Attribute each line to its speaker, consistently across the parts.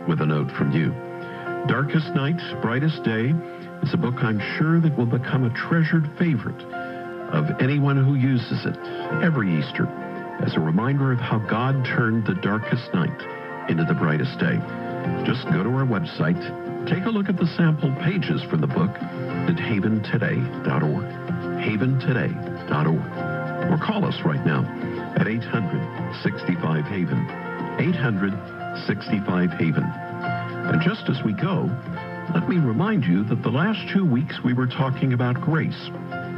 Speaker 1: with a note from you. Darkest Night, Brightest Day is a book I'm sure that will become a treasured favorite of anyone who uses it every Easter as a reminder of how God turned the darkest night into the brightest day. Just go to our website, take a look at the sample pages from the book at haventoday.org, haventoday.org, or call us right now at 800-65-HAVEN, 800-65-HAVEN. And just as we go, let me remind you that the last 2 weeks we were talking about grace,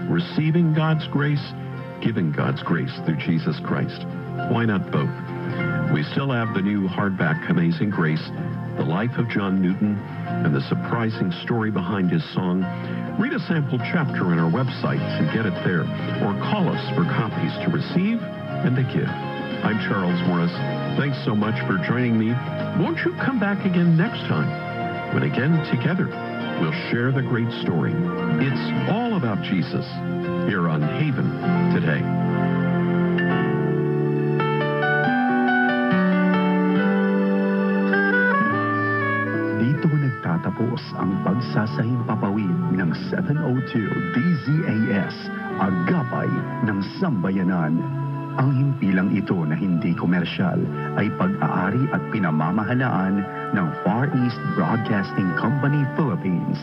Speaker 1: receiving God's grace, giving God's grace through Jesus Christ. Why not both? We still have the new hardback Amazing Grace, the life of John Newton, and the surprising story behind his song. Read a sample chapter on our website and get it there, or call us for copies to receive and to give. I'm Charles Morris. Thanks so much for joining me. Won't you come back again next time, when again together we'll share the great story. It's all about Jesus here on Haven Today.
Speaker 2: Dito nagtatapos ang pagsasahimpapawid ng 702 DZAS, Agapay ng Sambayanan. Ang himpilang ito na hindi komersyal ay pag-aari at pinamamahalaan ng Far East Broadcasting Company Philippines.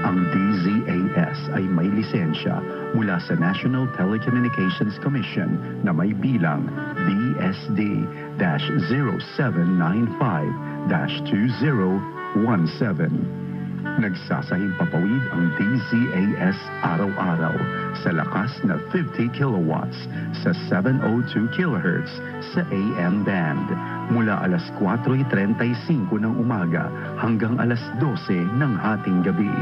Speaker 2: Ang DZAS ay may lisensya mula sa National Telecommunications Commission na may bilang BSD-0795-2017. Nagsasahimpapawid ang DZAS araw-araw sa lakas na 50 kilowatts sa 702 kHz sa AM band mula alas 4:35 ng umaga hanggang alas 12 ng hating gabi.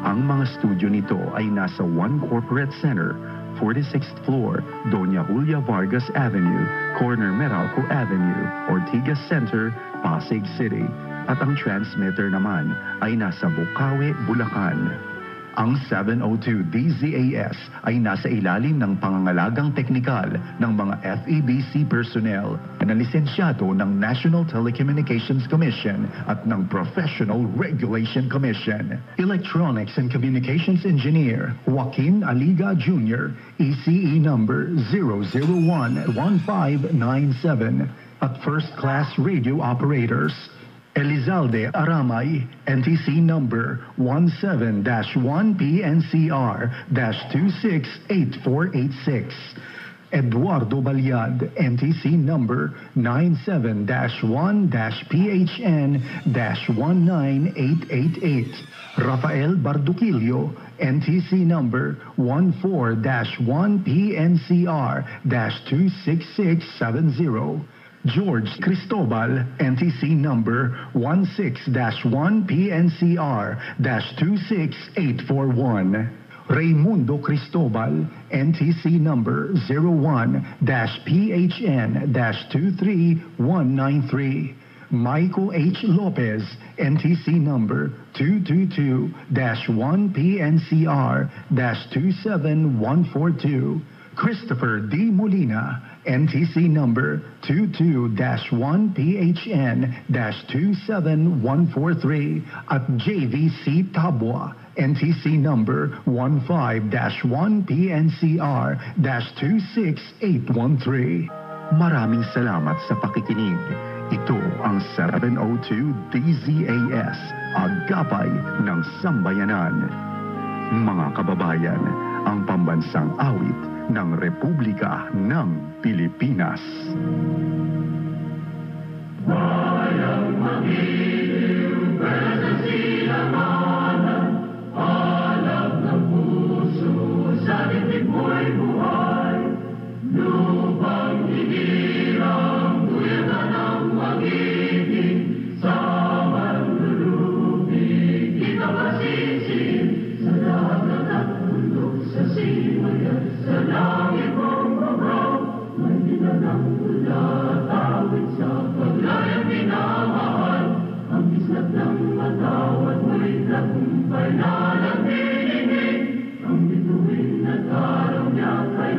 Speaker 2: Ang mga studio nito ay nasa One Corporate Center, 46th floor, Doña Julia Vargas Avenue, corner Meralco Avenue, Ortigas Center, Pasig City. At ang transmitter naman ay nasa Bukawi, Bulacan. Ang 702 DZAS ay nasa ilalim ng pangangalagang teknikal ng mga FEBC personnel na lisensyado ng National Telecommunications Commission at ng Professional Regulation Commission. Electronics and Communications Engineer Joaquin Aliga Jr., ECE number 0011597. At First Class Radio Operators Elizalde Aramay, NTC number 17-1PNCR-268486. Eduardo Balyad, NTC number 97-1-PHN-19888. Rafael Barduquillo, NTC number 14-1PNCR-26670. George Cristobal, NTC number 16-1PNCR-26841. Raimundo Cristobal, NTC number 01-PHN-23193. Michael H. Lopez, NTC number 222-1PNCR-27142. Christopher D. Molina, NTC number 22-1PHN-27143. At JVC Tabwa, NTC number 15-1PNCR-26813. Maraming salamat sa pakikinig. Ito ang 702 DZAS, Agapay ng Sambayanan. Mga kababayan, ang pambansang awit ng Republika ng Pilipinas.
Speaker 3: Bayang magiliw, pwede silanganan, alab ng puso, sa dibdib mo'y buhay. Lupang hinirang, tuyagan ang magiging, sa manlulubig, ikaw asisin, sa dagat at bundok, sa simayan, sa langit mong mabraw, may ginanang ulat, awit sa paglayang minamahal, ang islat ng matawad mo'y tagumpay na nagpilingin, ang bituin at araw niya kay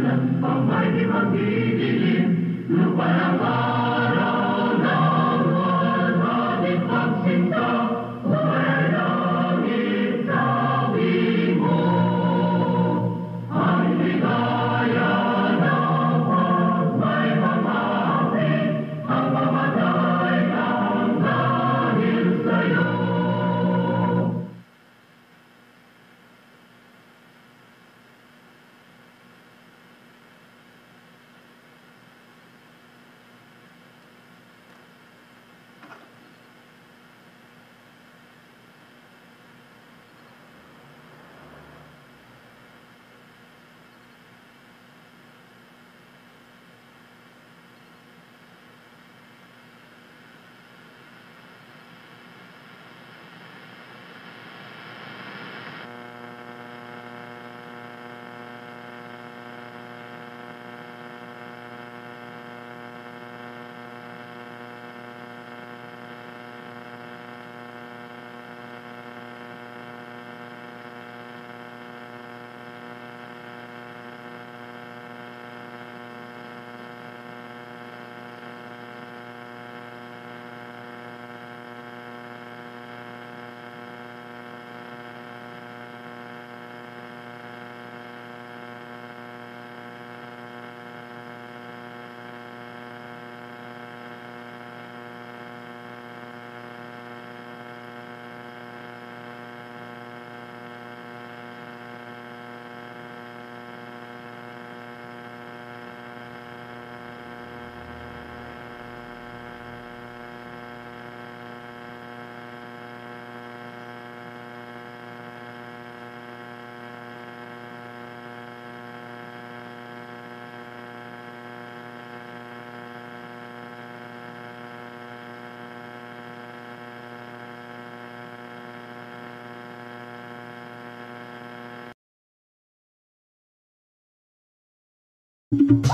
Speaker 3: Thank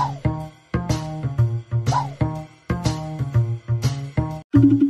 Speaker 3: you.